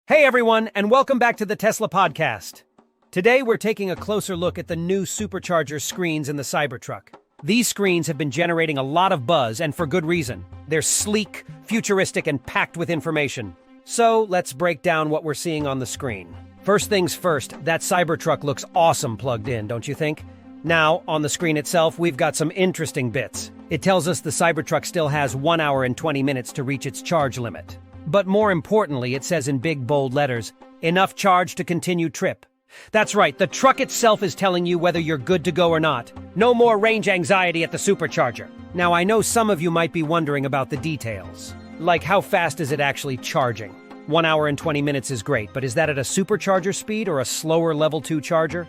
Hey everyone, and welcome back to the Tesla podcast. Today we're taking a closer look at the new Supercharger screens in the Cybertruck. These screens have been generating a lot of buzz, and for good reason. They're sleek, futuristic, and packed with information. So let's break down what we're seeing on the screen. First things first, that Cybertruck looks awesome plugged in, don't you think? Now, on the screen itself, we've got some interesting bits. It tells us the Cybertruck still has 1 hour and 20 minutes to reach its charge limit. But more importantly, it says in big bold letters, enough charge to continue trip. That's right, the truck itself is telling you whether you're good to go or not. No more range anxiety at the Supercharger. Now, I know some of you might be wondering about the details. Like, how fast is it actually charging? 1 hour and 20 minutes is great, but is that at a Supercharger speed or a slower level 2 charger?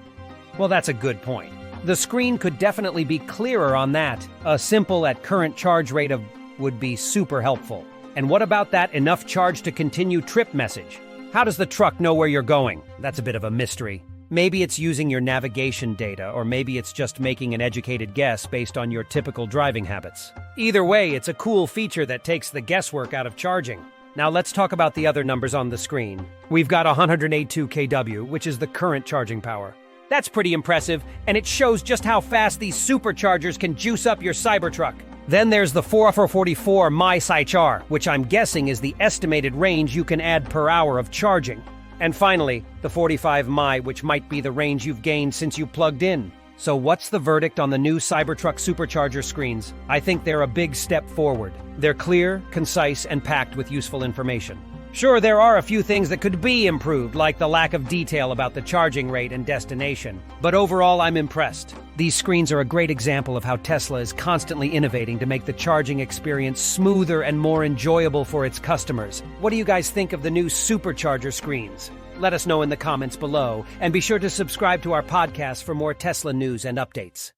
Well, that's a good point. The screen could definitely be clearer on that. A simple at current charge rate of would be super helpful. And what about that enough charge to continue trip message? How does the truck know where you're going? That's a bit of a mystery. Maybe it's using your navigation data, or maybe it's just making an educated guess based on your typical driving habits. Either way, it's a cool feature that takes the guesswork out of charging. Now let's talk about the other numbers on the screen. We've got 182 kW, which is the current charging power. That's pretty impressive, and it shows just how fast these superchargers can juice up your Cybertruck. Then there's the 4444 Cybertruck, which I'm guessing is the estimated range you can add per hour of charging. And finally, the 45 Mi, which might be the range you've gained since you plugged in. So what's the verdict on the new Cybertruck Supercharger screens? I think they're a big step forward. They're clear, concise, and packed with useful information. Sure, there are a few things that could be improved, like the lack of detail about the charging rate and destination. But overall, I'm impressed. These screens are a great example of how Tesla is constantly innovating to make the charging experience smoother and more enjoyable for its customers. What do you guys think of the new Supercharger screens? Let us know in the comments below, and be sure to subscribe to our podcast for more Tesla news and updates.